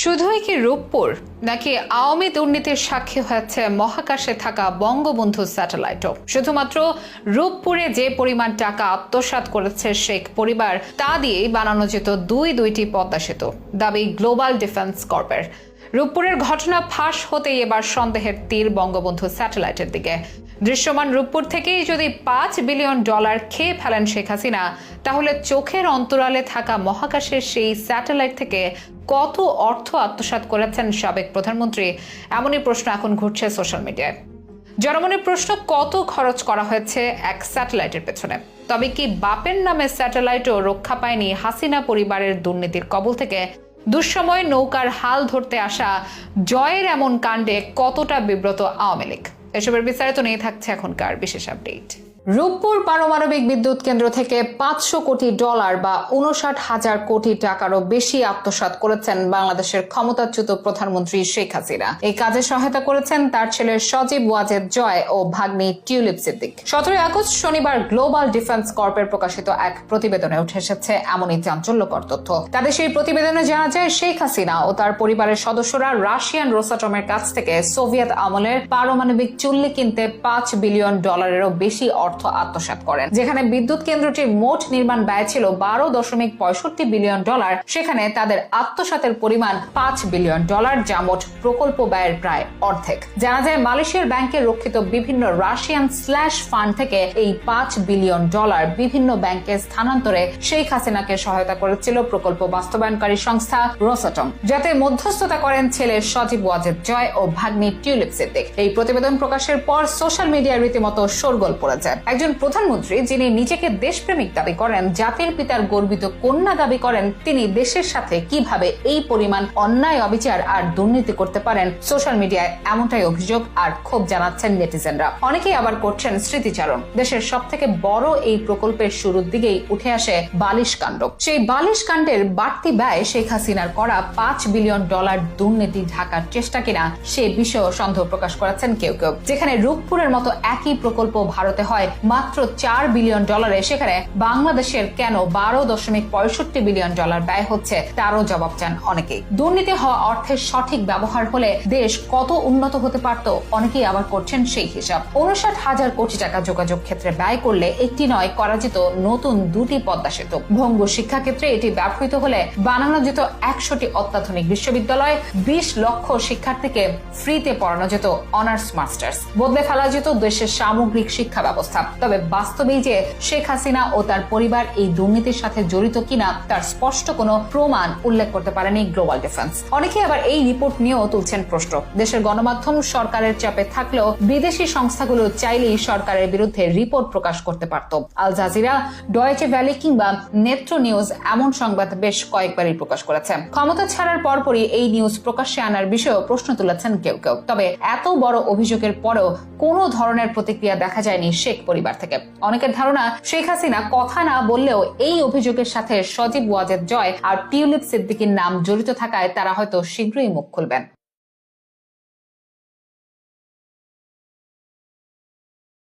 শুধুই কি রূপপুর নাকি আওয়ামী দুর্নীতির সাক্ষী হয়েছে মহাকাশে থাকা বঙ্গবন্ধু স্যাটেলাইটও? শুধুমাত্র রূপপুরে যে পরিমাণ টাকা আত্মসাৎ করেছে শেখ পরিবার তা দিয়েই বানানো যেত দুইটি পদ্মা সেতু, দাবি গ্লোবাল ডিফেন্স কর্পের। রূপপুরের ঘটনা ফাঁস হতেই এবার সন্দেহের তীর বঙ্গবন্ধু স্যাটেলাইটের দিকে। দৃশ্যমান রূপপুর থেকেই যদি $5 বিলিয়ন খেয়ে ফেলেন শেখ হাসিনা, তাহলে চোখের অন্তরালে থাকা মহাকাশের সেই স্যাটেলাইট থেকে কত অর্থ আত্মসাৎ করেছেন সাবেক প্রধানমন্ত্রী? এমনই প্রশ্ন এখন ঘুরছে সোশ্যাল মিডিয়ায়। জনমনের প্রশ্ন, কত খরচ করা হয়েছে এক স্যাটেলাইটের পেছনে? তবে কি বাপের নামে স্যাটেলাইটও রক্ষা পায়নি হাসিনা পরিবারের দুর্নীতির কবল থেকে? দুঃসময়ে নৌকার হাল ধরতে আসা জয়ের এমন কাণ্ডে কতটা বিব্রত আওয়ামী লীগ? এসবের বিস্তারিত নিয়ে থাকছে এখনকার বিশেষ আপডেট। রূপপুর পারমাণবিক বিদ্যুৎ কেন্দ্র থেকে $500 কোটি বা 59,000 কোটি টাকারও বেশি আত্মসাৎ করেছেন বাংলাদেশের ক্ষমতাচ্যুত প্রধানমন্ত্রী শেখ হাসিনা। এই কাজে সহায়তা করেছেন তার ছেলে সজীব ওয়াজেদ জয় ও ভাগ্নি টিউলিপ সিদ্দিক। 17 আগস্ট শনিবার গ্লোবাল ডিফেন্স কর্পের প্রকাশিত এক প্রতিবেদনে উঠে এসেছে এমনই চাঞ্চল্যকর তথ্য। তাদের সেই প্রতিবেদনে জানা যায়, শেখ হাসিনা ও তার পরিবারের সদস্যরা রাশিয়ান রোসাটমের কাছ থেকে সোভিয়েত আমলের পারমাণবিক চুল্লি কিনতে $5 বিলিয়ন বেশি অর্থ আত্মসাৎ করেন। যেখানে বিদ্যুৎ কেন্দ্রটির মোট নির্মাণ ব্যয় ছিল $12.65 বিলিয়ন, সেখানে তাদের আত্মসাতের পরিমাণ $5 বিলিয়ন, যা মোট প্রকল্প ব্যয়ের প্রায় অর্ধেক। জানা যায়, মালয়েশিয়ার ব্যাংকে রক্ষিত বিভিন্ন রাশিয়ান স্ল্যাশ ফান্ড থেকে এই $5 বিলিয়ন বিভিন্ন ব্যাংকে স্থানান্তরে শেখ হাসিনাকে সহায়তা করেছিল প্রকল্প বাস্তবায়নকারী সংস্থা রোসাটম, যাতে মধ্যস্থতা করেন ছেলে সজীব ওয়াজেদ জয় ও ভাগ্নি টিউলিপ সিদ্দিক। এই প্রতিবেদন প্রকাশের পর সোশ্যাল মিডিয়ায় রীতিমতো শোরগোল পড়ে যায়। একজন প্রধানমন্ত্রী যিনি নিজেকে দেশপ্রেমিক দাবি করেন, জাতির পিতার গর্বিত কন্যা দাবি করেন, তিনি দেশের সাথে কিভাবে এই পরিমাণ অন্যায়, অবিচার আর দুর্নীতি করতে পারেন? সোশ্যাল মিডিয়ায় এমনটাই অভিযোগ আর ক্ষোভ জানাচ্ছেন নেটিজেনরা। অনেকেই আবার করছেন স্মৃতিচারণ। দেশের সবথেকে বড় এই প্রকল্পের শুরুর দিকেই উঠে আসে বালিশ কাণ্ড। সেই বালিশ কাণ্ডের বাড়তি ব্যয় শেখ হাসিনার করা $5 বিলিয়ন দুর্নীতি ঢাকার চেষ্টা কিনা, সে বিষয়েও সন্দেহ প্রকাশ করেছেন কেউ কেউ। যেখানে রূপপুরের মতো একই প্রকল্প ভারতে হয় মাত্র $4 বিলিয়ন, সেখানে বাংলাদেশের কেন $12.65 বিলিয়ন ব্যয় হচ্ছে, তারও জবাব চান অনেকেই। দুর্নীতি হওয়া অর্থের সঠিক ব্যবহার হলে দেশ কত উন্নত হতে পারত, অনেকেই আবার করছেন সেই হিসাব। 59,000 কোটি টাকা যোগাযোগ ক্ষেত্রে ব্যয় করলে একটি নয়, করা যেত নতুন 2টি পদ্মা সেতু। ভঙ্গুর শিক্ষা ক্ষেত্রে এটি ব্যবহৃত হলে বানানো যেত 100টি অত্যাধুনিক বিশ্ববিদ্যালয়, 20 লক্ষ শিক্ষার্থীকে ফ্রিতে পড়ানো যেত অনার্স মাস্টার্স, বদলে ফেলা যেত দেশের সামগ্রিক শিক্ষা ব্যবস্থা। তবে বাস্তবেই যে শেখ হাসিনা ও তার পরিবার এই দুর্নীতির সাথে জড়িত কিনা, তার স্পষ্ট কোনো প্রমাণ উল্লেখ করতে পারেনি গ্লোবাল ডিফেন্স। অনেকে আবার এই রিপোর্ট নিয়েও তুলছেন প্রশ্ন। দেশের গণমাধ্যম সরকারের চাপে থাকলেও বিদেশি সংস্থাগুলো চাইলেই সরকারের বিরুদ্ধে রিপোর্ট প্রকাশ করতে পারত। আল জাজিরা, ডয়েচে ভ্যালি কিংবা নেত্র নিউজ এমন সংবাদ বেশ কয়েকবারই প্রকাশ করেছে। ক্ষমতা ছাড়ার পরপরই এই নিউজ প্রকাশ্যে আনার বিষয়েও প্রশ্ন তুলেছেন কেউ কেউ। তবে এত বড় অভিযোগের পরেও কোনো ধরনের প্রতিক্রিয়া দেখা যায়নি শেখ পরিবার থেকে। অনেকের ধারণা, শেখ হাসিনা কথা না বললেও এই অভিযোগের সাথে সজীব ওয়াজেদ জয় আর টিউলিপ সিদ্দিকীর নাম জড়িত থাকায় তারা হয়তো শীঘ্রই মুখ খুলবেন।